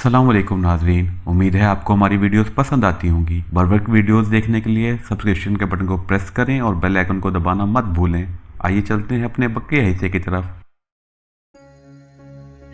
अस्सलाम वालेकुम नाजरीन। उम्मीद है आपको हमारी वीडियोस पसंद आती होंगी। बर वक्त वीडियोस देखने के लिए सब्सक्रिप्शन के बटन को प्रेस करें और बेल आइकन को दबाना मत भूलें। आइए चलते हैं अपने बक्के हिस्से की तरफ।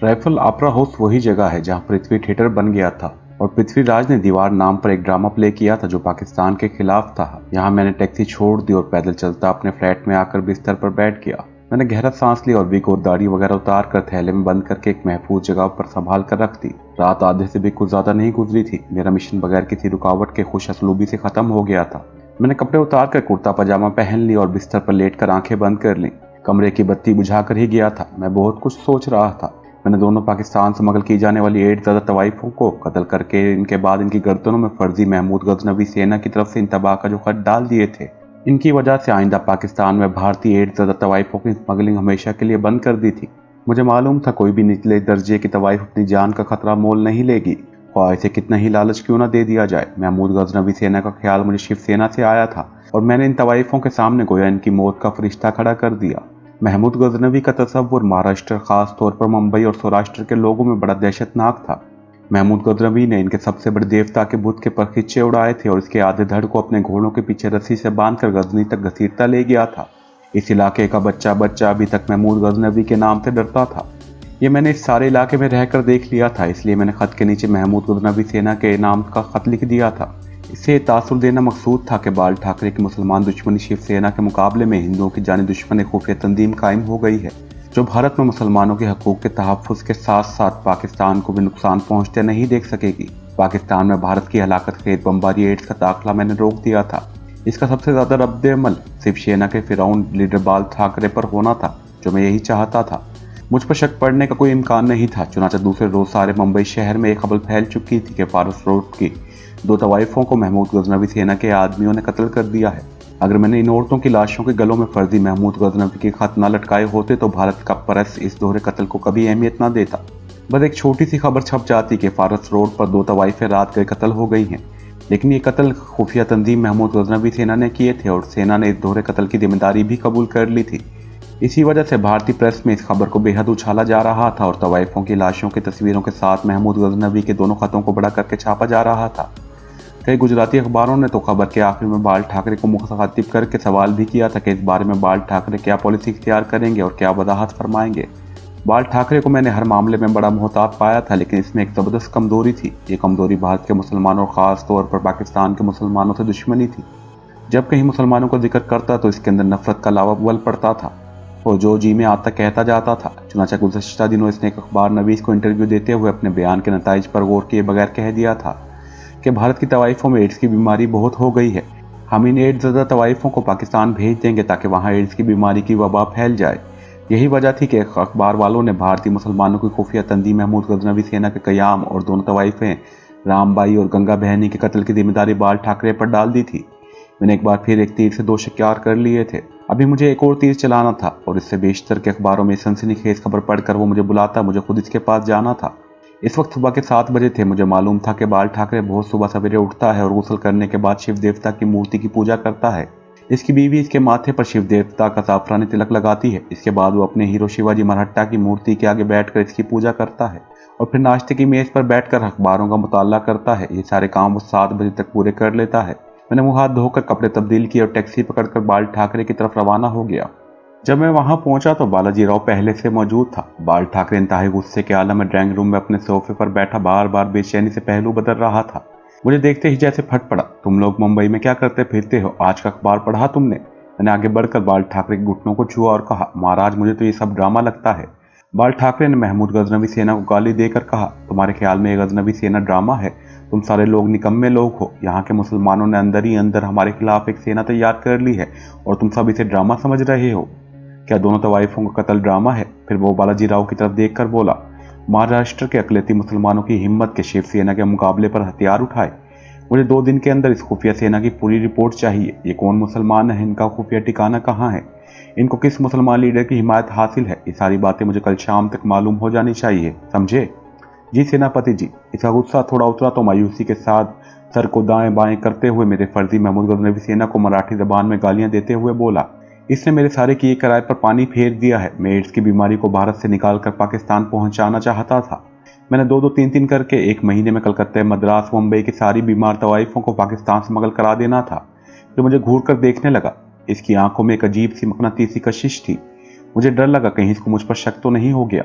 राइफल ऑपरा हाउस वही जगह है जहां पृथ्वी थिएटर बन गया था और पृथ्वीराज ने दीवार नाम पर एक ड्रामा प्ले किया था जो पाकिस्तान के खिलाफ था। यहाँ मैंने टैक्सी छोड़ दी और पैदल चलता अपने फ्लैट में आकर बिस्तर पर बैठ गया। मैंने गहरा सांस लिया और विग और दाढ़ी वगैरह उतार कर थैले में बंद करके एक महफूज जगह पर संभाल कर रख दी। रात आधे से भी कुछ ज्यादा नहीं गुजरी थी। मेरा मिशन बगैर किसी रुकावट के खुश असलूबी से खत्म हो गया था। मैंने कपड़े उतार कर कुर्ता पजामा पहन ली और बिस्तर पर लेटकर आंखें बंद कर ली। कमरे की बत्ती बुझाकर ही गया था। मैं बहुत कुछ सोच रहा था। मैंने दोनों पाकिस्तान से की जाने वाली 8 ज़्यादा तवाइफों को कत्ल करके इनके बाद इनकी गर्दनों में फर्जी महमूद गजनवी सेना की तरफ से इंतबा का जो खत डाल दिए थे। इनकी वजह से आइंदा पाकिस्तान में भारतीय 8 ज़्यादा तवाइफों की स्मगलिंग हमेशा के लिए बंद कर दी थी। मुझे मालूम था कोई भी निचले दर्जे की तवाइफ अपनी जान का खतरा मोल नहीं लेगी, ख्वाह इसे कितना ही लालच क्यों न दे दिया जाए। महमूद गजनवी सेना का ख्याल मुझे शिवसेना से आया था और मैंने इन तवाइफों के सामने गोया इनकी मौत का फरिश्ता खड़ा कर दिया। महमूद गजनवी का तस्वुर महाराष्ट्र, खास तौर पर मुंबई और सौराष्ट्र के लोगों में बड़ा दहशतनाक था। महमूद गजनवी ने इनके सबसे बड़े देवता के बुत के परखिच्चे उड़ाए थे और इसके आधे धड़ को अपने घोड़ों के पीछे रस्सी से बांधकर गजनी तक घसीटता ले गया था। इस इलाके का बच्चा बच्चा अभी तक महमूद गजनवी के नाम से डरता था। ये मैंने इस सारे इलाके में रहकर देख लिया था, इसलिए मैंने खत के नीचे महमूद गजनवी सेना के नाम का खत लिख दिया था। इससे तासुर देना मकसूद था कि बाल ठाकरे की मुसलमान दुश्मनी शिवसेना के मुकाबले में हिंदुओं की जानी दुश्मन खुफिया तंजीम कायम हो गई है, जो भारत में मुसलमानों के हकूक के तहफ़्फ़ुज़ के साथ साथ पाकिस्तान को भी नुकसान पहुंचते नहीं देख सकेगी। पाकिस्तान में भारत की हलाकत खेज बमबारी एड्स का दाखिला मैंने रोक दिया था। इसका सबसे ज्यादा रद्द-ए-अमल शिवसेना के फिरौन लीडर बाल ठाकरे पर होना था, जो मैं यही चाहता था। मुझ पर शक पड़ने का कोई इम्कान नहीं था। चुनांचे दूसरे रोज सारे मुंबई शहर में एक खबर फैल चुकी थी कि फारस रोड की 2 तवाइफों को महमूद गजनवी सेना के आदमियों ने कत्ल कर दिया है। अगर मैंने इन औरतों की लाशों के गलों में फर्जी महमूद गजनवी के खत न लटकाए होते तो भारत का प्रेस इस दोहरे कत्ल को कभी अहमियत न देता। बस एक छोटी सी खबर छप जाती कि फारस रोड पर 2 तवाइफें रात गए कत्ल हो गई हैं। लेकिन ये कत्ल खुफिया तंजीम महमूद गजनवी सेना ने किए थे और सेना ने इस दोहरे कत्ल की जिम्मेदारी भी कबूल कर ली थी। इसी वजह से भारतीय प्रेस में इस खबर को बेहद उछाला जा रहा था और तवाइफों की लाशों की तस्वीरों के साथ महमूद गजनवी के दोनों खतों को बड़ा करके छापा जा रहा था। कई गुजराती अखबारों ने तो खबर के आखिर में बाल ठाकरे को मुखातिब करके सवाल भी किया था कि इस बारे में बाल ठाकरे क्या पॉलिसी इख्तियार करेंगे और क्या वजाहत फरमाएंगे। बाल ठाकरे को मैंने हर मामले में बड़ा मोहतात पाया था, लेकिन इसमें एक ज़बरदस्त कमजोरी थी। ये कमजोरी भारत के मुसलमानों और ख़ास तौर पर पाकिस्तान के मुसलमानों से दुश्मनी थी। जब कहीं मुसलमानों का जिक्र करता तो इसके अंदर नफरत का लावा उबल पड़ता था और जो जी में आता कहता जाता था। चुनांचे गुज़श्ता दिनों इसने एक अखबार नवीस को इंटरव्यू देते हुए अपने बयान के नताइज पर गौर किए बगैर कह दिया था कि भारत की तवाइफों में एड्स की बीमारी बहुत हो गई है। हम इन एड्स ज़्यादा तवाइफों को पाकिस्तान भेज देंगे ताकि वहाँ एड्स की बीमारी की वबा फैल जाए। यही वजह थी कि अखबार वालों ने भारतीय मुसलमानों की खुफिया तंजीम महमूद गजनवी सेना के क़याम और दोनों तवाइफें रामबाई और गंगा बहनी के कत्ल की जिम्मेदारी बाल ठाकरे पर डाल दी थी। मैंने एक बार फिर एक तीर से 2 शिकार कर लिए थे। अभी मुझे एक और तीर चलाना था और इससे बेशतर के अखबारों में सनसनीखेज खबर पढ़कर वो मुझे बुलाता, मुझे खुद इसके पास जाना था। इस वक्त सुबह के 7 बजे थे। मुझे मालूम था कि बाल ठाकरे बहुत सुबह सवेरे उठता है और गुस्ल करने के बाद शिव देवता की मूर्ति की पूजा करता है। इसकी बीवी इसके माथे पर शिव देवता का जाफरानी तिलक लगाती है। इसके बाद वो अपने हीरो शिवाजी मरहट्टा की मूर्ति के आगे बैठकर इसकी पूजा करता है और फिर नाश्ते की मेज पर बैठकर अखबारों का मुताला करता है। ये सारे काम वो 7 बजे तक पूरे कर लेता है। मैंने मुंह हाथ धोकर कपड़े तब्दील किए और टैक्सी पकड़कर बाल ठाकरे की तरफ रवाना हो गया। जब मैं वहां पहुंचा तो बालाजी राव पहले से मौजूद था। बाल ठाकरे इंतहाई गुस्से के आलम में ड्राइंग रूम में अपने सोफे पर बैठा बार बार बेचैनी से पहलू बदल रहा था। मुझे देखते ही जैसे फट पड़ा। तुम लोग मुंबई में क्या करते फिरते हो? आज का अखबार पढ़ा तुमने? मैंने आगे बढ़कर बाल ठाकरे के घुटनों को छुआ और कहा, महाराज मुझे तो ये सब ड्रामा लगता है। बाल ठाकरे ने महमूद गजनवी सेना को गाली देकर कहा, तुम्हारे ख्याल में ये गजनवी सेना ड्रामा है? तुम सारे लोग निकम्मे लोग हो। यहाँ के मुसलमानों ने अंदर ही अंदर हमारे खिलाफ एक सेना तैयार कर ली है और तुम सब इसे ड्रामा समझ रहे हो। क्या दोनों तवाइफों का कत्ल ड्रामा है? फिर वो बालाजी राव की तरफ देखकर बोला, महाराष्ट्र के अकलियती मुसलमानों की हिम्मत के शिवसेना के मुकाबले पर हथियार उठाए। मुझे 2 दिन के अंदर इस खुफिया सेना की पूरी रिपोर्ट चाहिए। ये कौन मुसलमान है? इनका खुफिया ठिकाना कहाँ है? इनको किस मुसलमान लीडर की हिमायत हासिल है? ये सारी बातें मुझे कल शाम तक मालूम हो जानी चाहिए, समझे? जी सेनापति जी। इसका गुस्सा थोड़ा उतरा तो मायूसी के साथ सर को दाएं बाएं करते हुए मेरे फर्जी महमूद गजनवी सेना को मराठी जबान में गालियां देते हुए बोला, इसने मेरे सारे किए कराए पर पानी फेर दिया है। मैं एड्स की बीमारी को भारत से निकालकर पाकिस्तान पहुंचाना चाहता था। मैंने दो दो तीन तीन करके एक महीने में कलकत्ते, मद्रास, मुंबई की सारी बीमार तवाइफों को पाकिस्तान स्मगल करा देना था। फिर मुझे घूर कर देखने लगा। इसकी आंखों में एक अजीब सी मकनातीसी कशिश थी। मुझे डर लगा कहीं इसको मुझ पर शक तो नहीं हो गया,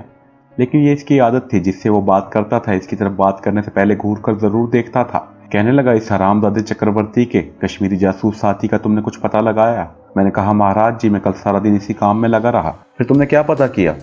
लेकिन ये इसकी आदत थी। जिससे वो बात करता था इसकी तरफ बात करने से पहले घूर कर जरूर देखता था। कहने लगा, इस हरामजादे चक्रवर्ती के कश्मीरी जासूस साथी का तुमने कुछ पता लगाया? मैंने कहा, महाराज जी, मैं कल सारा दिन इसी काम में लगा रहा। फिर तुमने क्या पता किया?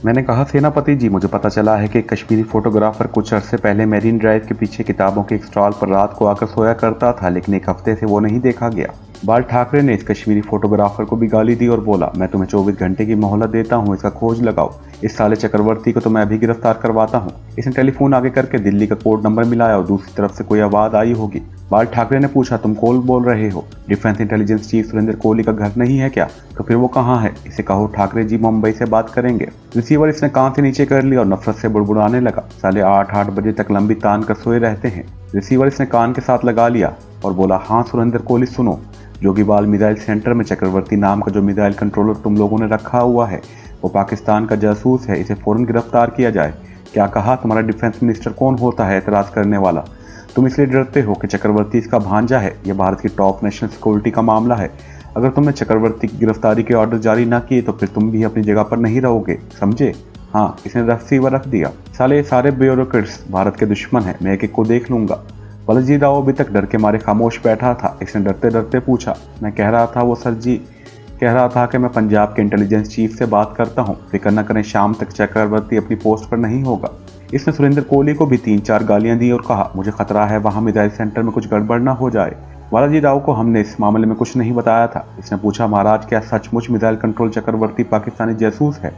मैंने कहा, सेनापति जी, मुझे पता चला है कि एक कश्मीरी फोटोग्राफर कुछ अरसे पहले मेरीन ड्राइव के पीछे किताबों के एक स्टॉल पर रात को आकर सोया करता था, लेकिन एक हफ्ते से वो नहीं देखा गया। बाल ठाकरे ने इस कश्मीरी फोटोग्राफर को भी गाली दी और बोला, मैं तुम्हें 24 घंटे की मोहलत देता हूँ, इसका खोज लगाओ। इस साले चक्रवर्ती को तो मैं अभी गिरफ्तार करवाता हूँ। इसने टेलीफोन आगे करके दिल्ली का कोड नंबर मिलाया और दूसरी तरफ से कोई आवाज आई होगी। बाल ठाकरे ने पूछा, तुम कौन बोल रहे हो? Defence intelligence chief Surendra Kohli का घर नहीं है क्या? तो फिर वो कहाँ है? इसे कहो ठाकरे जी मुंबई से बात करेंगे। रिसीवर इसने कान से नीचे कर लिया और नफरत से बुड़बुड़ाने लगा, साले 8-8 बजे तक लंबी तान कर सोए रहते हैं। रिसीवर इसने कान के साथ लगा लिया और बोला, हाँ सुरेंद्र कोहली सुनो, जोगीबाल मिसाइल सेंटर में चक्रवर्ती नाम का जो मिसाइल कंट्रोलर तुम लोगों ने रखा हुआ है वो पाकिस्तान का जासूस है, इसे फौरन गिरफ्तार किया जाए। क्या कहा? तुम्हारा डिफेंस मिनिस्टर कौन होता है एतराज करने वाला? तुम इसलिए डरते हो कि चक्रवर्ती इसका भांजा है। यह भारत की टॉप नेशनल सिक्योरिटी का मामला है। अगर तुमने चक्रवर्ती की गिरफ्तारी के ऑर्डर जारी ना किए तो फिर तुम भी अपनी जगह पर नहीं रहोगे, समझे? हाँ, इसने रिसीवर रख दिया। साले सारे ब्यूरोक्रेट्स भारत के दुश्मन हैं, मैं एक एक को देख लूंगा। बालाजी राव अभी तक डर के मारे खामोश बैठा था। इसने डरते डरते पूछा, मैं कह रहा था वो सर जी, कह रहा था कि मैं पंजाब के इंटेलिजेंस चीफ से बात करता हूँ, फिक्र न करें, शाम तक चक्रवर्ती अपनी पोस्ट पर नहीं होगा। इसने सुरेंद्र कोहली को भी 3-4 गालियां दी और कहा, मुझे खतरा है वहां मिसाइल सेंटर में कुछ गड़बड़ न हो जाए। बालाजी राव को हमने इस मामले में कुछ नहीं बताया था। इसने पूछा, महाराज क्या सचमुच मिसाइल कंट्रोल चक्रवर्ती पाकिस्तानी जासूस है?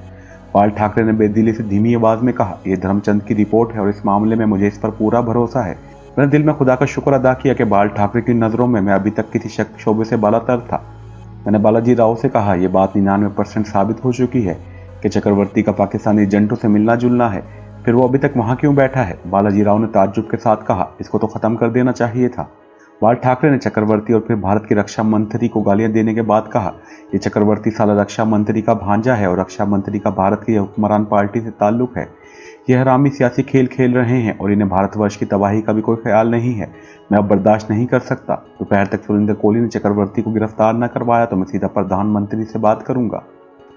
बाल ठाकरे ने बेदिली से धीमी आवाज में कहा, यह धर्मचंद की रिपोर्ट है और इस मामले में मुझे इस पर पूरा भरोसा है। मैंने दिल में खुदा का शुक्र अदा किया कि बाल ठाकरे की नज़रों में मैं अभी तक किसी शक शोबे से बालातर था। मैंने बालाजी राव से कहा, यह बात 99% साबित हो चुकी है कि चक्रवर्ती का पाकिस्तानी एजेंटों से मिलना जुलना है, फिर वो अभी तक वहां क्यों बैठा है? बालाजी राव ने ताज्जुब के साथ कहा, इसको तो खत्म कर देना चाहिए था। बाल ठाकरे ने चक्रवर्ती और फिर भारत की रक्षा मंत्री को गालियां देने के बाद कहा, यह चक्रवर्ती साला रक्षा मंत्री का भांजा है और रक्षा मंत्री का भारत की हुक्मरान पार्टी से ताल्लुक है। यह हरामी सियासी खेल खेल रहे हैं और इन्हें भारतवर्ष की तबाही का भी कोई ख्याल नहीं है। मैं अब बर्दाश्त नहीं कर सकता। दोपहर तक सुरेंद्र कोहली ने चक्रवर्ती को गिरफ्तार न करवाया तो मैं सीधा प्रधानमंत्री से बात करूंगा।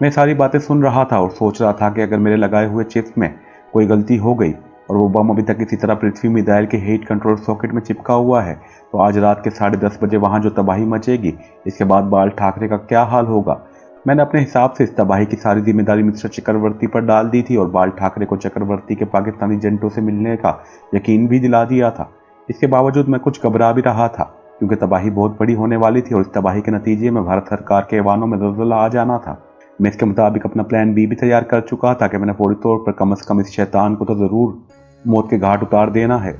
मैं सारी बातें सुन रहा था और सोच रहा था कि अगर मेरे लगाए हुए चिप्स में कोई गलती हो गई और वो बम अभी तक इसी तरह पृथ्वी मिसाइल के हीट कंट्रोल सॉकेट में चिपका हुआ है तो आज रात के 10:30 बजे वहां जो तबाही मचेगी, इसके बाद बाल ठाकरे का क्या हाल होगा। मैंने अपने हिसाब से इस तबाही की सारी जिम्मेदारी मिस्टर चक्रवर्ती पर डाल दी थी और बाल ठाकरे को चक्रवर्ती के पाकिस्तानी एजेंटों से मिलने का यकीन भी दिला दिया था। इसके बावजूद मैं कुछ घबरा भी रहा था क्योंकि तबाही बहुत बड़ी होने वाली थी और इस तबाही के नतीजे में भारत सरकार के ऐवानों में दलदला आ जाना था। मैं इसके मुताबिक अपना प्लान बी भी तैयार कर चुका था कि मैंने फौरी तौर पर कम से कम इस शैतान को तो जरूर मौत के घाट उतार देना है।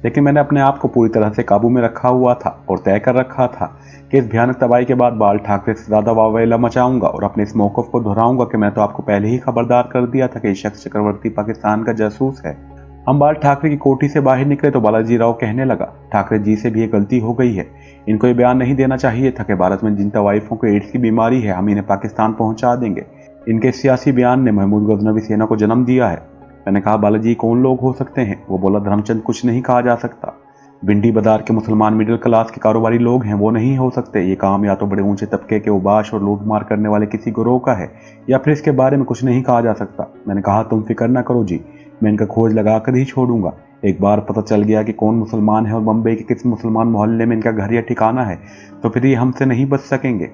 लेकिन मैंने अपने आप को पूरी तरह से काबू में रखा हुआ था और तय कर रखा था कि इस भयानक तबाही के बाद बाल ठाकरे से ज्यादा वावेला मचाऊंगा और अपने इस मौकफ को दोहराऊंगा कि मैं तो आपको पहले ही खबरदार कर दिया था कि ये शख्स चक्रवर्ती पाकिस्तान का जासूस है। हम बाल ठाकरे की कोठी से बाहर निकले तो बालाजी राव कहने लगा, ठाकरे जी से भी ये गलती हो गई है। इनको ये बयान नहीं देना चाहिए था कि भारत में जिन तवाइफों को एड्स की बीमारी है हम इन्हें पाकिस्तान पहुंचा देंगे। इनके सियासी बयान ने महमूद गजनवी सेना को जन्म दिया है। मैंने कहा, बालाजी कौन लोग हो सकते हैं? वो बोला, धर्मचंद कुछ नहीं कहा जा सकता। भिंडी बाजार के मुसलमान मिडिल क्लास के कारोबारी लोग हैं, वो नहीं हो सकते। ये काम या तो बड़े ऊंचे तबके के उबाश और लूटमार करने वाले किसी गिरोह का है या फिर इसके बारे में कुछ नहीं कहा जा सकता। मैंने कहा, तुम फिक्र ना करो जी, मैं इनका खोज लगा कर ही छोड़ूंगा। एक बार पता चल गया कि कौन मुसलमान है और मुंबई के किस मुसलमान मोहल्ले में इनका घर या ठिकाना है तो फिर ये हमसे नहीं बच सकेंगे।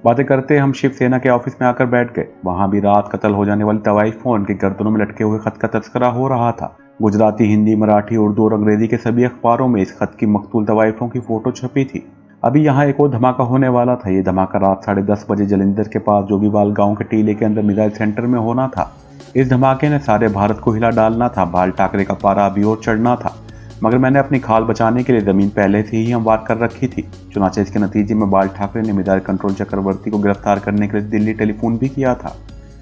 बातें करते हम शिवसेना के ऑफिस में आकर बैठ गए। वहां भी रात कत्ल हो जाने वाली तवाइफों और उनके गर्दनों में लटके हुए खत का तस्करा हो रहा था। गुजराती, हिंदी, मराठी, उर्दू और अंग्रेजी के सभी अखबारों में इस खत की मकतूल तवाइफों की फोटो छपी थी। अभी यहाँ एक और धमाका होने वाला था। ये धमाका रात 10:30 बजे जलंधर के पास जोगीवाल गांव के टीले के अंदर मिसाइल सेंटर में होना था। इस धमाके ने सारे भारत को हिला डालना था। बाल ठाकरे का पारा अभी और चढ़ना था, मगर मैंने अपनी खाल बचाने के लिए जमीन पहले से ही हमवार कर रखी थी। चुनाचे इसके नतीजे में बाल ठाकरे ने मिसाइल कंट्रोल चक्रवर्ती को गिरफ्तार करने के लिए दिल्ली टेलीफोन भी किया था।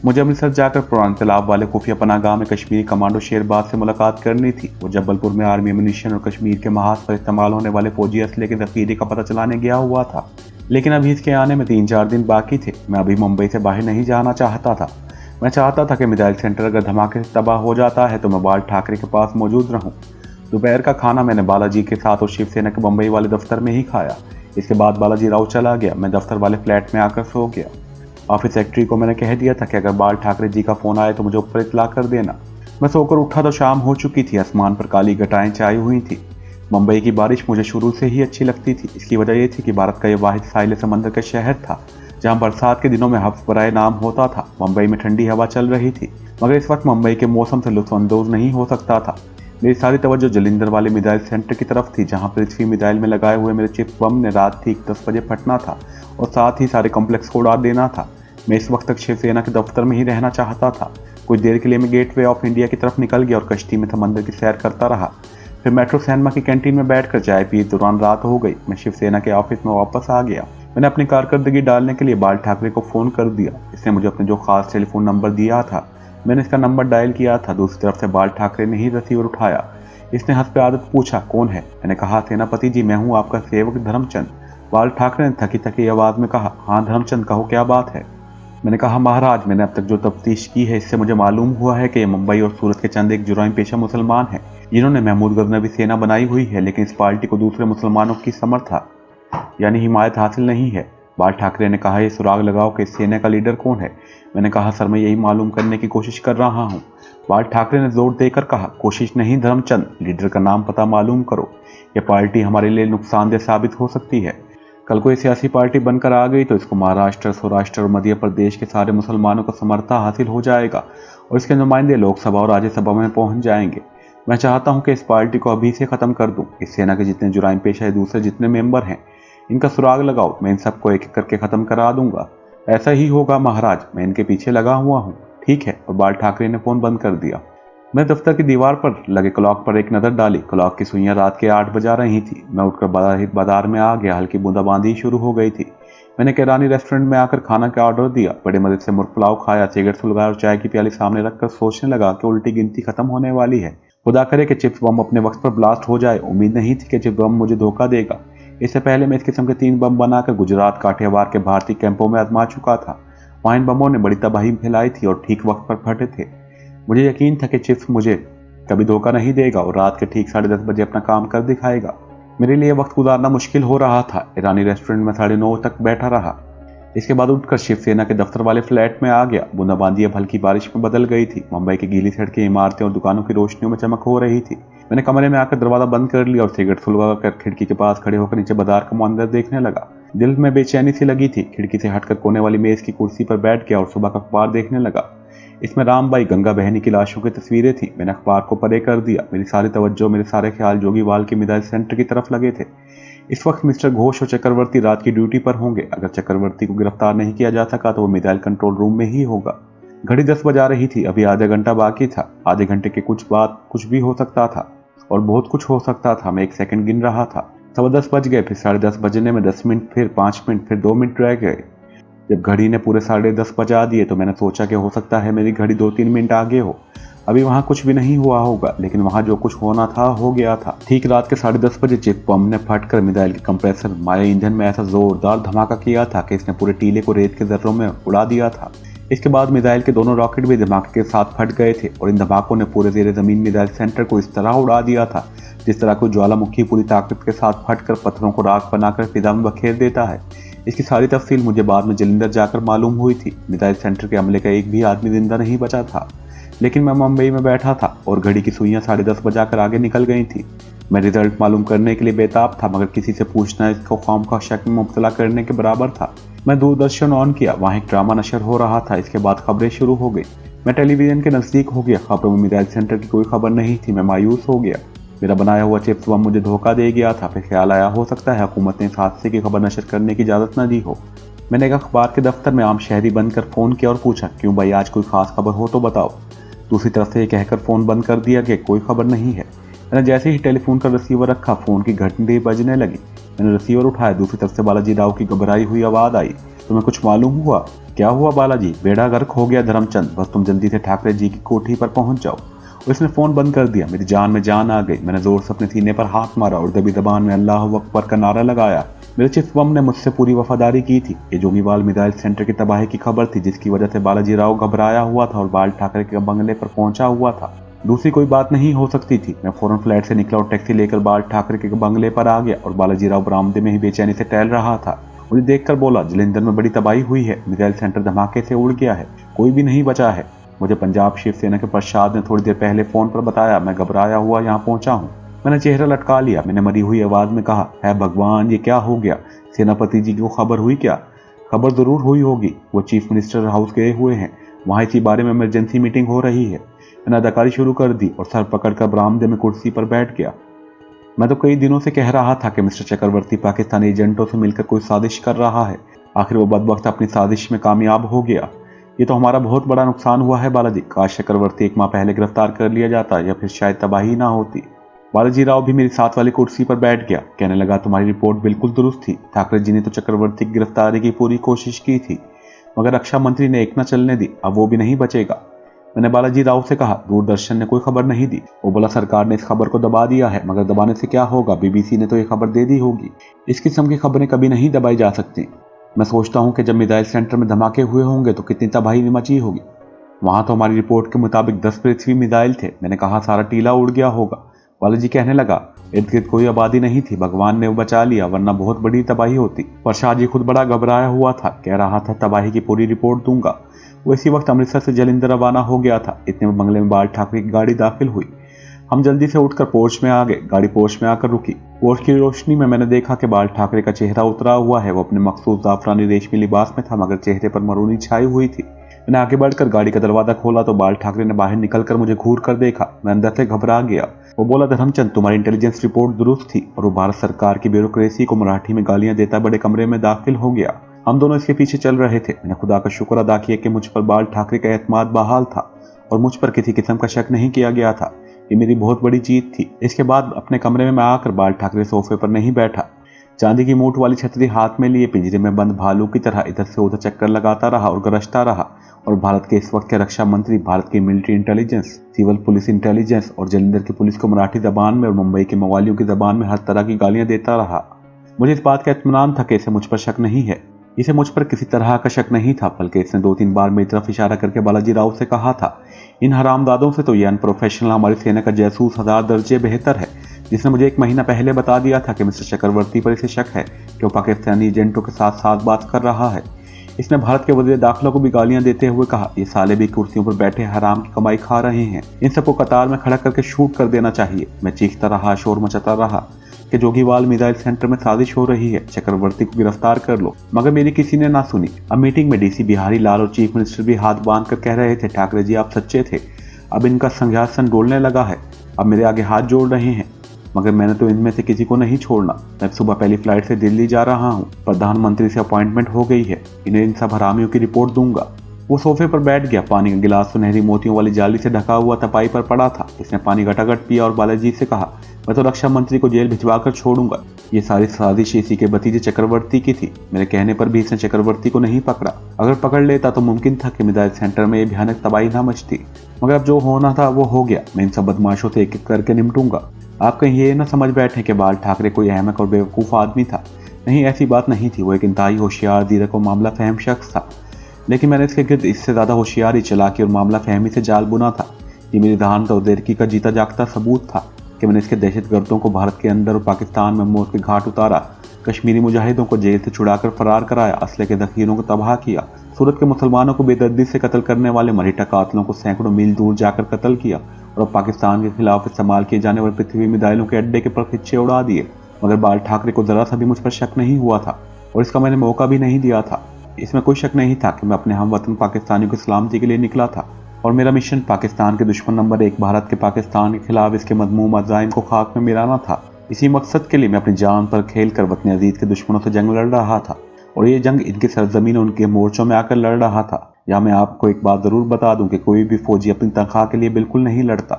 मुझे अमृतसर जाकर पुराने तालाब वाले खुफिया पनागाह में कश्मीरी कमांडो शेरबाज से मुलाकात करनी थी। वो जबलपुर में आर्मी एम्यूनिशन और कश्मीर के महाज पर इस्तेमाल होने वाले फौजी असले के जखीरे का पता चलाने गया हुआ था, लेकिन अभी इसके आने में 3-4 दिन बाकी थे। मैं अभी मुंबई से बाहर नहीं जाना चाहता था। मैं चाहता था कि मिसाइल सेंटर अगर धमाके से तबाह हो जाता है तो मैं बाल ठाकरे के पास मौजूद रहूं। दोपहर का खाना मैंने बालाजी के साथ और शिवसेना के बम्बई वाले दफ्तर में ही खाया। इसके बाद बालाजी राव चला गया। मैं दफ्तर वाले फ्लैट में आकर सो गया। ऑफिस सेक्रेटरी को मैंने कह दिया था कि अगर बाल ठाकरे जी का फोन आए तो मुझे ऊपर इतला कर देना। मैं सोकर उठा तो शाम हो चुकी थी। आसमान पर काली घटाएं छाई हुई थी। मुंबई की बारिश मुझे शुरू से ही अच्छी लगती थी। इसकी वजह यह थी कि भारत का यह वाहिद साहिल समंदर का शहर था जहां बरसात के दिनों में हफ्स बराए नाम होता था। मुंबई में ठंडी हवा चल रही थी, मगर इस वक्त मुंबई के मौसम से लुत्फानंदोज नहीं हो सकता था। मेरी सारी तवज्जो जलिंदर वाले मिसाइल सेंटर की तरफ थी जहां पृथ्वी मिसाइल में लगाए हुए मेरे चिप बम ने रात ठीक 10 बजे फटना था और साथ ही सारे कॉम्प्लेक्स को उड़ा देना था। मैं इस वक्त तक शिवसेना के दफ्तर में ही रहना चाहता था। कुछ देर के लिए मैं गेटवे ऑफ इंडिया की तरफ निकल गया और कश्ती में समंदर की सैर करता रहा। फिर मेट्रो सिनेमा की कैंटीन में बैठकर चाय पी दौरान रात हो गई। मैं शिवसेना के ऑफिस में वापस आ गया। मैंने अपनी कारकर्दगी डालने के लिए बाल ठाकरे को फ़ोन कर दिया। इसने मुझे अपने जो खास टेलीफोन नंबर दिया था, मैंने इसका नंबर डायल किया था। दूसरी तरफ से बाल ठाकरे ने ही रिसीवर उठाया। इसने हंसते आदत पूछा, कौन है? मैंने कहा, सेनापति जी, मैं हूँ आपका सेवक धर्मचंद। बाल ठाकरे ने थकी थकी आवाज़ में कहा, हाँ धर्मचंद, कहो क्या बात है। मैंने कहा, महाराज, मैंने अब तक जो तफ्तीश की है इससे मुझे मालूम हुआ है कि ये मुंबई और सूरत के चंद एक जुराइम पेशा मुसलमान हैं जिन्होंने महमूद गजनवी सेना बनाई हुई है, लेकिन इस पार्टी को दूसरे मुसलमानों की समर्था यानी हिमायत हासिल नहीं है। बाल ठाकरे ने कहा, ये सुराग लगाओ कि इस सेना का लीडर कौन है। मैंने कहा, सर, मैं यही मालूम करने की कोशिश कर रहा हूँ। बाल ठाकरे ने जोर देकर कहा, कोशिश नहीं धर्मचंद, लीडर का नाम पता मालूम करो। यह पार्टी हमारे लिए नुकसानदेह साबित हो सकती है। कल को ये सियासी पार्टी बनकर आ गई तो इसको महाराष्ट्र, सौराष्ट्र और मध्य प्रदेश के सारे मुसलमानों का समर्थन हासिल हो जाएगा और इसके नुमाइंदे लोकसभा और राज्यसभा में पहुंच जाएंगे। मैं चाहता हूं कि इस पार्टी को अभी से खत्म कर दूं। इस सेना के जितने जुराइम पेशा है, दूसरे जितने मेंबर हैं, इनका सुराग लगाओ। मैं इन सबको एक एक करके खत्म करा दूंगा। ऐसा ही होगा महाराज, मैं इनके पीछे लगा हुआ हूँ। ठीक है। और बाल ठाकरे ने फोन बंद कर दिया। मैं दफ्तर की दीवार पर लगे क्लॉक पर एक नज़र डाली। क्लॉक की सुइयां रात के 8 बजा रही थी। मैं उठकर बाजार में आ गया। हल्की बूंदाबांदी शुरू हो गई थी। मैंने किरानी रेस्टोरेंट में आकर खाना का ऑर्डर दिया। बड़े मजे से मुर्ग पुलाव खाया, सिगरेट सुलगाया और चाय की प्याली सामने रखकर सोचने लगा कि उल्टी गिनती खत्म होने वाली है। खुदा करे कि चिप्स बम अपने वक्त पर ब्लास्ट हो जाए। उम्मीद नहीं थी कि चिप्स बम मुझे धोखा देगा। इससे पहले मैं इस किस्म के 3 बम बनाकर गुजरात, काठियावाड़ के भारतीय कैंपों में आजमा चुका था। वहाँ इन बमों ने बड़ी तबाही फैलाई थी और ठीक वक्त पर फटे थे। मुझे यकीन था कि चिप्स मुझे कभी धोखा नहीं देगा और रात के ठीक 10:30 बजे अपना काम कर दिखाएगा। मेरे लिए वक्त गुजारना मुश्किल हो रहा था। ईरानी रेस्टोरेंट में 9:30 तक बैठा रहा। इसके बाद उठकर शिवसेना के दफ्तर वाले फ्लैट में आ गया। बूंदाबांदी अब हल्की बारिश में बदल गई थी। मुंबई की गीली सड़कें, इमारतें और दुकानों की रोशनियों में चमक हो रही थी। मैंने कमरे में आकर दरवाजा बंद कर लिया और सिगरेट सुलगाकर खिड़की के पास खड़े होकर नीचे बाजार का मंजर देखने लगा। दिल में बेचैनी सी लगी थी। खिड़की से हटकर कोने वाली मेज की कुर्सी पर बैठ गया और सुबह का अखबार देखने लगा। इसमें रामबाई, गंगा बहनी की लाशों की तस्वीरें थी। मैंने अखबार को परे कर दिया। मेरी सारी तवज्जो, मेरे सारे ख्याल जोगीवाल के मिसाइल सेंटर की तरफ लगे थे। इस वक्त मिस्टर घोष और चक्रवर्ती रात की ड्यूटी पर होंगे। अगर चक्रवर्ती को गिरफ्तार नहीं किया जा सका तो वो मिसाइल कंट्रोल रूम में ही होगा। घड़ी 10 बजा रही थी। अभी आधा घंटा बाकी था। आधे घंटे के कुछ भी हो सकता था और बहुत कुछ हो सकता था। मैं 1 सेकंड गिन रहा था। 10:15 बज गए, फिर 10:30 बजने में 10 मिनट, फिर 5 मिनट, फिर 2 मिनट रह गए। जब घड़ी ने पूरे 10:30 बजा दिए तो मैंने सोचा कि हो सकता है मेरी घड़ी 2-3 मिनट आगे हो। अभी वहां कुछ भी नहीं हुआ होगा, लेकिन वहां जो कुछ होना था हो गया था। ठीक रात के 10:30 बजे चिप बम ने फटकर मिसाइल के कंप्रेसर माया ईंधन में ऐसा जोरदार धमाका किया था कि इसने पूरे टीले को रेत के जर्रों में उड़ा दिया था। इसके बाद मिसाइल के दोनों रॉकेट भी धमाके के साथ फट गए थे और इन धमाकों ने पूरे जेर जमीन मिसाइल सेंटर को इस तरह उड़ा दिया था जिस तरह कोई ज्वालामुखी पूरी ताकत के साथ फटकर पत्थरों को राख बनाकर फिजा में बखेर देता है। इसकी सारी तफसील मुझे बाद में जलिंदर जाकर मालूम हुई थी। मिसाइल सेंटर के हमले का एक भी आदमी जिंदा नहीं बचा था, लेकिन मैं मुंबई में बैठा था और घड़ी की सुइयां 10:30 बजाकर आगे निकल गई थी। मैं रिजल्ट मालूम करने के लिए बेताब था, मगर किसी से पूछना इसको कौम का शक में मुब्तला करने के बराबर था। मैं दूरदर्शन ऑन किया। वहाँ एक ड्रामा नशर हो रहा था। इसके बाद खबरें शुरू हो गई। मैं टेलीविजन के नज़दीक हो गया। खबरों में मिसाइल सेंटर की कोई खबर नहीं थी। मैं मायूस हो गया। मेरा बनाया हुआ चिप्स बम मुझे धोखा दे गया था। फिर ख्याल आया, हो सकता है हुकूमत ने इस हादसे की खबर नशर करने की इजाज़त न दी हो। मैंने एक अखबार के दफ्तर में आम शहरी बनकर फ़ोन किया और पूछा, क्यों भाई, आज कोई खास खबर हो तो बताओ। दूसरी तरफ से ये कहकर फ़ोन बंद कर दिया कि कोई खबर नहीं है। मैंने जैसे ही टेलीफोन का रिसीवर रखा, फ़ोन की घंटी बजने लगी। मैंने रिसीवर उठाया। दूसरी तरफ से बालाजी राव की घबराई हुई आवाज़ आई, तुम्हें कुछ मालूम हुआ? क्या हुआ बालाजी? बेड़ा गर्क हो गया धर्मचंद, बस तुम जल्दी से ठाकरे जी की कोठी पर पहुंच जाओ। उसने फ़ोन बंद कर दिया। मेरी जान में जान आ गई। मैंने ज़ोर से अपने सीने पर हाथ मारा और दबी जबान में अल्लाह अकबर का नारा लगाया। मेरे चीफ बम ने मुझसे पूरी वफादारी की थी। ये जोगीवाल मिसाइल सेंटर की तबाही की खबर थी, जिसकी वजह से बालाजी राव घबराया हुआ था और बाल ठाकरे के बंगले पर पहुंचा हुआ था। दूसरी कोई बात नहीं हो सकती थी। मैं फौरन फ्लैट से निकला और टैक्सी लेकर बाल ठाकरे के बंगले पर आ गया और बालाजी राव बरामदे में ही बेचैनी से टहल रहा था। मुझे देखकर बोला, जलंधर में बड़ी तबाही हुई है, मिसाइल सेंटर धमाके से उड़ गया है, कोई भी नहीं बचा है। मुझे पंजाब शिवसेना के प्रसाद ने थोड़ी देर पहले फोन पर बताया। मैं घबराया हुआ यहाँ पहुंचा हूँ। मैंने चेहरा लटका लिया। मैंने मरी हुई आवाज में कहा, है भगवान, ये क्या हो गया? सेनापति जी को खबर हुई क्या? खबर जरूर हुई होगी, वो चीफ मिनिस्टर हाउस गए हुए हैं, वहां इसी बारे में इमरजेंसी मीटिंग हो रही है। मैंने अदाकारी शुरू कर दी और सर पकड़कर बरामदे में कुर्सी पर बैठ गया। मैं तो कई दिनों से कह रहा था कि मिस्टर चक्रवर्ती पाकिस्तानी एजेंटों से मिलकर कोई साजिश कर रहा है। आखिर वो बदबख्त अपनी साजिश में कामयाब हो गया। ये तो हमारा बहुत बड़ा नुकसान हुआ है बालाजी। काश चक्रवर्ती एक माह पहले गिरफ्तार कर लिया जाता, या फिर शायद तबाही ना होती। बालाजी राव भी मेरी साथ वाली कुर्सी पर बैठ गया। कहने लगा, तुम्हारी रिपोर्ट बिल्कुल दुरुस्त थी। ठाकरे जी ने तो चक्रवर्ती की गिरफ्तारी की पूरी कोशिश की थी, मगर रक्षा मंत्री ने एक न चलने दी। अब वो भी नहीं बचेगा। मैंने बालाजी राव से कहा, दूरदर्शन ने कोई खबर नहीं दी। वो बोला, सरकार ने इस खबर को दबा दिया है, मगर दबाने से क्या होगा, बीबीसी ने तो ये खबर दे दी होगी। इस किस्म की खबरें कभी नहीं दबाई जा सकती। मैं सोचता हूँ कि जब मिसाइल सेंटर में धमाके हुए होंगे तो कितनी तबाही मची होगी। वहां तो हमारी रिपोर्ट के मुताबिक 10 पृथ्वी मिसाइल थे। मैंने कहा, सारा टीला उड़ गया होगा। बालाजी कहने लगा, इर्द गिर्द कोई आबादी नहीं थी, भगवान ने बचा लिया, वरना बहुत बड़ी तबाही होती। प्रसाद जी खुद बड़ा घबराया हुआ था, कह रहा था तबाही की पूरी रिपोर्ट दूंगा। वो इसी वक्त अमृतसर से जलंधर रवाना हो गया था। इतने में बंगले में बाल ठाकरे की गाड़ी दाखिल हुई। हम जल्दी से उठकर पोर्च में आ गए। गाड़ी पोर्च में आकर रुकी। पोर्च की रोशनी में मैंने देखा कि बाल ठाकरे का चेहरा उतरा हुआ है। वो अपने मखसूस जाफरानी रेशमी लिबास में था, मगर चेहरे पर मरूनी छाई हुई थी। मैंने आगे बढ़कर गाड़ी का दरवाजा खोला तो बाल ठाकरे ने बाहर निकलकर मुझे घूर कर देखा। मैं अंदर से घबरा गया। वो बोला, धर्मचंद, तुम्हारी इंटेलिजेंस रिपोर्ट दुरुस्त थी। और वो भारत सरकार की ब्यूरोक्रेसी को मराठी में गालियां देता बड़े कमरे में दाखिल हो गया। हम दोनों इसके पीछे चल रहे थे। मैंने खुदा का शुक्र अदा किया कि मुझ पर बाल ठाकरे का एतमाद बहाल था और मुझ पर किसी किस्म का शक नहीं किया गया था। ये मेरी बहुत बड़ी जीत थी। इसके बाद अपने कमरे में मैं आकर बाल ठाकरे सोफे पर नहीं बैठा। चांदी की मूठ वाली छतरी हाथ में लिए पिंजरे में बंद भालू की तरह इधर से उधर चक्कर लगाता रहा और गरजता रहा। और भारत के इस वक्त के रक्षा मंत्री, भारत की military intelligence, civil police intelligence और जलंधर की पुलिस को मराठी जबान में और मुंबई के मवालियों की जबान में हर तरह की गालियां देता रहा। मुझे इस बात का इत्मीनान था कि इसे मुझ पर शक नहीं है। इसे मुझ पर किसी तरह का शक नहीं था, बल्कि इसने 2-3 बार मेरी तरफ इशारा करके बालाजी राव से कहा था, इन हरामजादों से तो ये अनप्रोफेशनल हमारी सेना का जासूस 1000 दर्जे बेहतर है, जिसने मुझे 1 महीना पहले बता दिया था कि मिस्टर चक्रवर्ती पर इसे शक है कि वो पाकिस्तानी एजेंटों के साथ साथ बात कर रहा है। इसने भारत के वजीर दाखिला को भी गालियां देते हुए कहा, ये साले भी कुर्सियों पर बैठे हराम की कमाई खा रहे हैं, इन सबको कतार में खड़ा करके शूट कर देना चाहिए। मैं चीखता रहा, शोर मचाता रहा कि जोगीवाल मिसाइल सेंटर में साजिश हो रही है, चक्रवर्ती को गिरफ्तार कर लो, मगर मेरी किसी ने ना सुनी। अब मीटिंग में डीसी बिहारी लाल और चीफ मिनिस्टर भी हाथ बांध कर कह रहे थे, ठाकरे जी आप सच्चे थे। अब इनका संघासन डोलने लगा है, अब मेरे आगे हाथ जोड़ रहे हैं, मगर मैंने तो इनमें से किसी को नहीं छोड़ना। मैं सुबह पहली फ्लाइट से दिल्ली जा रहा हूँ, प्रधानमंत्री से अपॉइंटमेंट हो गई है, इन्हें इन सब हरामियों की रिपोर्ट दूंगा। वो सोफे पर बैठ गया। पानी का गिलास सुनहरी मोतियों वाली जाली से ढका हुआ तपाई पर पड़ा था। इसने पानी घटाघट पिया और बालाजी से कहा, मैं तो रक्षा मंत्री को जेल भिजवा कर छोड़ूंगा। ये सारी साजिश इसी के भतीजे चक्रवर्ती की थी। मेरे कहने पर भी इसने चक्रवर्ती को नहीं पकड़ा। अगर पकड़ लेता तो मुमकिन था कि मिसाइल सेंटर में ये भयानक तबाही न मचती, मगर अब जो होना था वो हो गया। मैं इन सब बदमाशों से एक एक करके निपटूंगा। आप कहीं ये न समझ बैठे कि बाल ठाकरे कोई अहमक और बेवकूफ़ आदमी था। नहीं, ऐसी बात नहीं थी। वो एक इंतहाई होशियार, दीरक और मामला फहम शख्स था, लेकिन मैंने इसके गिर्द इससे ज़्यादा होशियारी, चालाकी और मामला फहमी से जाल बुना था। ये मेरी दहानत और देरकी का जीता जागता सबूत था कि मैंने इसके दहशतगर्दों को भारत के अंदर और पाकिस्तान में मौत के घाट उतारा, कश्मीरी मुजाहिदों को जेल से छुड़ाकर फरार कराया, असले के जखीरों को तबाह किया, सूरत के मुसलमानों को बेदर्दी से कत्ल करने वाले मरीठा कातलों को सैकड़ों मील दूर जाकर कत्ल किया और अब पाकिस्तान के खिलाफ इस्तेमाल किए जाने वाले पृथ्वी मिसाइलों के अड्डे के परखिच्चे उड़ा दिए। मगर बाल ठाकरे को जरा सा भी मुझ पर शक नहीं हुआ था और इसका मैंने मौका भी नहीं दिया था। इसमें कोई शक नहीं था कि मैं अपने हम वतन पाकिस्तानियों की सलामती के लिए निकला था और मेरा मिशन पाकिस्तान के दुश्मन नंबर 1 भारत के पाकिस्तान के खिलाफ इसके मज़मूम अज़ाइम को खाक में मिलाना था। इसी मकसद के लिए मैं अपनी जान पर खेल कर वतन अजीज के दुश्मनों से जंग लड़ रहा था और ये जंग इनकी सरजमीन और उनके मोर्चों में आकर लड़ रहा था। या मैं आपको एक बात जरूर बता दूं कि कोई भी फौजी अपनी तनख्वाह के लिए बिल्कुल नहीं लड़ता।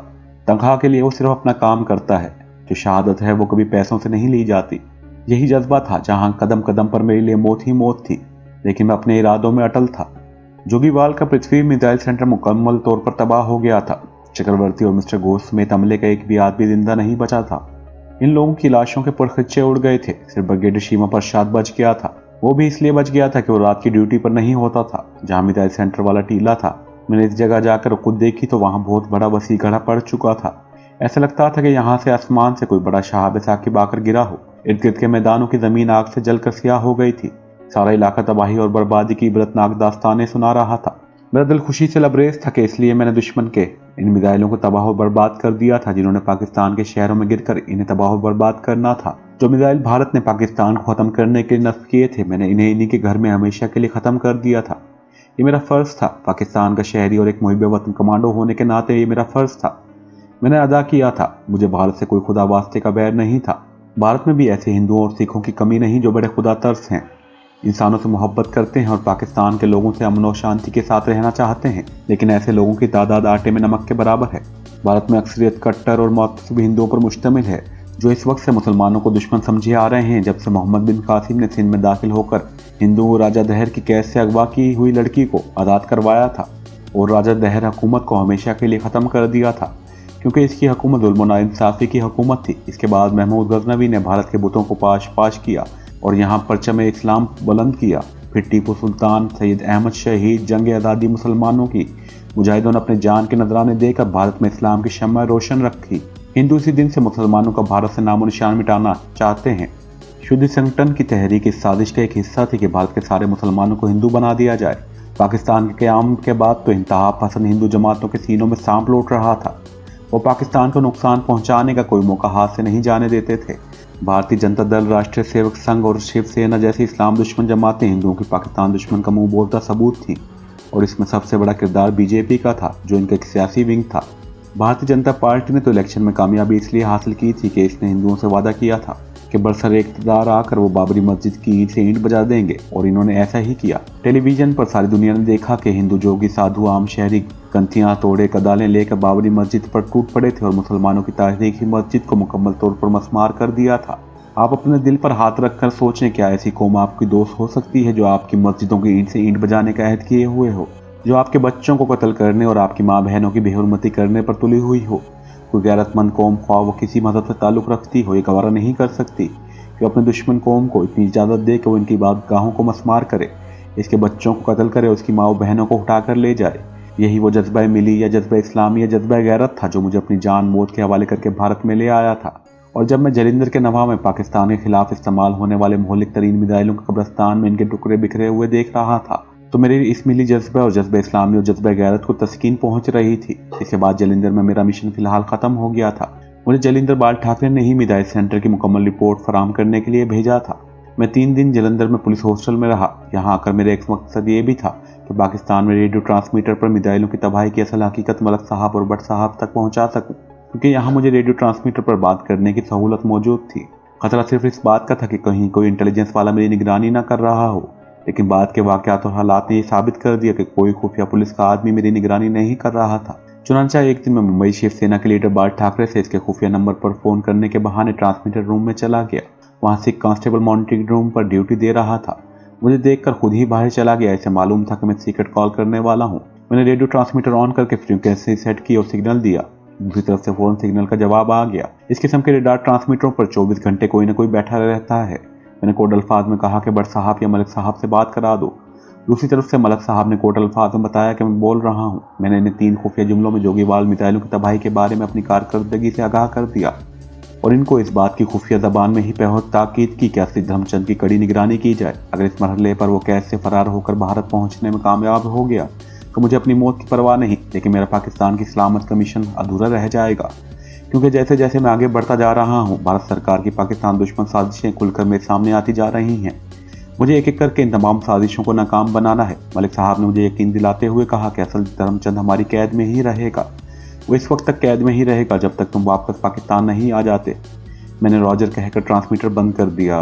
तनख्वाह के लिए वो सिर्फ अपना काम करता है। जो शहादत है वो कभी पैसों से नहीं ली जाती। यही जज्बा था जहां कदम कदम पर मेरे लिए मौत ही मौत थी, लेकिन मैं अपने इरादों में अटल था। जोगीवाल का पृथ्वी मिसाइल सेंटर मुकम्मल तौर पर तबाह हो गया था। चक्रवर्ती और मिस्टर घोष समेत अमले का एक भी आदमी जिंदा नहीं बचा था। इन लोगों की लाशों के पुरखच्चे उड़ गए थे। सिर्फ ब्रिगेडियर शीमा प्रसाद बच गया था। वो भी इसलिए बच गया था कि वो रात की ड्यूटी पर नहीं होता था। जहाँ मिसाइल सेंटर वाला टीला था, मैंने इस जगह जाकर खुद देखी तो वहाँ बहुत बड़ा वसी घड़ा पड़ चुका था। ऐसा लगता था कि यहाँ से आसमान से कोई बड़ा शहाब साकिब आकर गिरा हो। इर्द गिर्द के मैदानों की जमीन आग से जलकर स्याह हो गई थी। सारा इलाका तबाही और बर्बादी की इबरतनाक दास्तानें सुना रहा था। मेरा दिल खुशी से लबरेज था कि इसलिए मैंने दुश्मन के इन मिसाइलों को तबाह और बर्बाद कर दिया था, जिन्होंने पाकिस्तान के शहरों में गिरकर इन्हें तबाह और बर्बाद करना था। जो मिसाइल भारत ने पाकिस्तान को खत्म करने के लिए नस्ब किए थे, मैंने इन्हें इन्हीं के घर में हमेशा के लिए खत्म कर दिया था। ये मेरा फर्ज था। पाकिस्तान का शहरी और एक मुहिब वतन कमांडो होने के नाते ये मेरा फर्ज था। मैंने अदा किया था। मुझे भारत से कोई खुदा वास्ते का बैर नहीं था। भारत में भी ऐसे हिंदुओं और सिखों की कमी नहीं जो बड़े खुदा तरस हैं, इंसानों से मोहब्बत करते हैं और पाकिस्तान के लोगों से अमन और शांति के साथ रहना चाहते हैं। लेकिन ऐसे लोगों की तादाद आटे में नमक के बराबर है। भारत में अक्सरियत कट्टर और मुअत्तसिब हिंदुओं पर मुश्तमिल है, जो इस वक्त से मुसलमानों को दुश्मन समझे आ रहे हैं। जब से मोहम्मद बिन कासिम ने सिंध में दाखिल होकर हिंदू राजा दहर की कैद से अगवा की हुई लड़की को आज़ाद करवाया था और राजा दहर हुकूमत को हमेशा के लिए ख़त्म कर दिया था, क्योंकि इसकी हुकूमत जुल्म और नाइंसाफ़ी की हुकूमत थी। इसके बाद महमूद गजनवी ने भारत के बुतों को पाश पाश किया और यहाँ परचम इस्लाम बुलंद किया। फिर टीपू सुल्तान, सैयद अहमद शहीद, जंग आज़ादी मुसलमानों की मुजाहिदों ने अपने जान के नजराने देकर भारत में इस्लाम की शम्मा रोशन रखी। हिंदू इसी दिन से मुसलमानों का भारत से नामो निशान मिटाना चाहते हैं। शुद्ध संगठन की तहरीक इस साजिश का एक हिस्सा थी कि भारत के सारे मुसलमानों को हिंदू बना दिया जाए। पाकिस्तान के क़याम के बाद तो इंतहा पसंद हिंदू जमातों के सीनों में सांप लौट रहा था। वो पाकिस्तान को नुकसान पहुंचाने का कोई मौका हाथ से नहीं जाने देते थे। भारतीय जनता दल, राष्ट्रीय सेवक संघ और शिवसेना जैसी इस्लाम दुश्मन जमातें हिंदुओं की पाकिस्तान दुश्मन का मुंह बोलता सबूत थी, और इसमें सबसे बड़ा किरदार बीजेपी का था, जो इनका एक सियासी विंग था। भारतीय जनता पार्टी ने तो इलेक्शन में कामयाबी इसलिए हासिल की थी कि इसने हिंदुओं से वादा किया था कि बरसर इक़्तिदार आकर वो बाबरी मस्जिद की ईंट से ईंट बजा देंगे, और इन्होंने ऐसा ही किया। टेलीविजन पर सारी दुनिया ने देखा कि हिंदू जोगी, साधु, आम शहरी कंथियां, तोड़े, कदालें लेकर बाबरी मस्जिद पर टूट पड़े थे और मुसलमानों की तारीखी मस्जिद को मुकम्मल तौर पर मस्मार कर दिया था। आप अपने दिल पर हाथ रखकर सोचें, क्या ऐसी कौम आपकी दोस्त हो सकती है जो आपकी मस्जिदों की ईंट से ईंट बजाने का अहद किए हुए हो, जो आपके बच्चों को कत्ल करने और आपकी माँ बहनों की बेहुरमती करने पर तुली हुई हो? कोई गैरतमंद कौम, ख्वाह वो किसी मजहब से ताल्लुक़ रखती हो, ये गवारा नहीं कर सकती कि अपने दुश्मन कौम को इतनी इजाज़त दे कि वो इनकी इबादतगाहों को मस्मार करे, इसके बच्चों को कत्ल करे, उसकी माँ बहनों को उठा कर ले जाए। यही वो जज्बा मिली या जज्बा इस्लामी या जज्बा गैरत था जो मुझे अपनी जान मौत के हवाले करके भारत में ले आया था। और जब मैं जलिंदर के नवा में पाकिस्तान के खिलाफ इस्तेमाल होने वाले मोहलिक तरीन मिसाइलों के कब्रिस्तान में इनके टुकड़े बिखरे हुए देख रहा था, तो मेरी इस मिली जज्बा और जज्बा इस्लामी और जज्बा गैरत को तस्कीन पहुंच रही थी। इसके बाद जलिंदर में मेरा मिशन फिलहाल ख़त्म हो गया था। मुझे जलिंदर बाल ठाकरे ने ही मिसाइल सेंटर की मुकम्मल रिपोर्ट फराहम करने के लिए भेजा था। मैं 3 दिन जलंधर में पुलिस हॉस्टल में रहा। यहाँ आकर मेरा एक मकसद ये भी था कि पाकिस्तान में रेडियो ट्रांसमीटर पर मिसाइलों की तबाही की असल हकीकत मलक साहब और भट्ट साहब तक पहुँचा सकूँ, क्योंकि यहाँ मुझे रेडियो ट्रांसमीटर पर बात करने की सहूलत मौजूद थी। खतरा सिर्फ इस बात का था कि कहीं कोई इंटेलिजेंस वाला मेरी निगरानी ना कर रहा हो, लेकिन बाद के वाक़यात और हालात ने ये साबित कर दिया कि कोई खुफिया पुलिस का आदमी मेरी निगरानी नहीं कर रहा था। चुनांचा एक दिन मैं मुंबई शिवसेना के लीडर बाल ठाकरे से इसके खुफिया नंबर पर फ़ोन करने के बहाने ट्रांसमीटर रूम में चला गया। वहाँ से कांस्टेबल मॉनिटरिंग रूम पर ड्यूटी दे रहा था। मुझे देखकर खुद ही बाहर चला गया। ऐसे मालूम था कि मैं सीक्रेट कॉल करने वाला हूँ। मैंने रेडियो ट्रांसमीटर ऑन करके फ्रीक्वेंसी सेट की और सिग्नल दिया। दूसरी तरफ से फ़ौरन सिग्नल का जवाब आ गया। इस किस्म के रेडार ट्रांसमीटरों पर 24 घंटे कोई न कोई बैठा रहता है। मैंने कोड अल्फाज में कहा कि भट्ट साहब या मलिक साहब से बात करा दो। दूसरी तरफ से मलिक साहब ने कोड अल्फाज में बताया कि मैं बोल रहा हूँ। मैंने इन्हें 3 खुफिया जुमलों में जोगीवाल मिसाइलों की तबाही के बारे में अपनी कारकर्दगी से आगाह कर दिया और इनको इस बात की खुफिया ज़बान में ही बहुत ताकीद की कि असली धर्मचंद की कड़ी निगरानी की जाए। अगर इस मरहले पर वो कैद से फरार होकर भारत पहुँचने में कामयाब हो गया तो मुझे अपनी मौत की परवाह नहीं, लेकिन मेरा पाकिस्तान की सलामत का मिशन अधूरा रह जाएगा। क्योंकि जैसे जैसे मैं आगे बढ़ता जा रहा हूँ, भारत सरकार की पाकिस्तान दुश्मन साजिशें खुलकर मेरे सामने आती जा रही हैं। मुझे एक एक करके इन तमाम साजिशों को नाकाम बनाना है। मलिक साहब ने मुझे यकीन दिलाते हुए कहा कि असल धर्मचंद हमारी कैद में ही रहेगा। वो इस वक्त तक कैद में ही रहेगा जब तक तुम वापस पाकिस्तान नहीं आ जाते। मैंने रॉजर कहकर ट्रांसमीटर बंद कर दिया।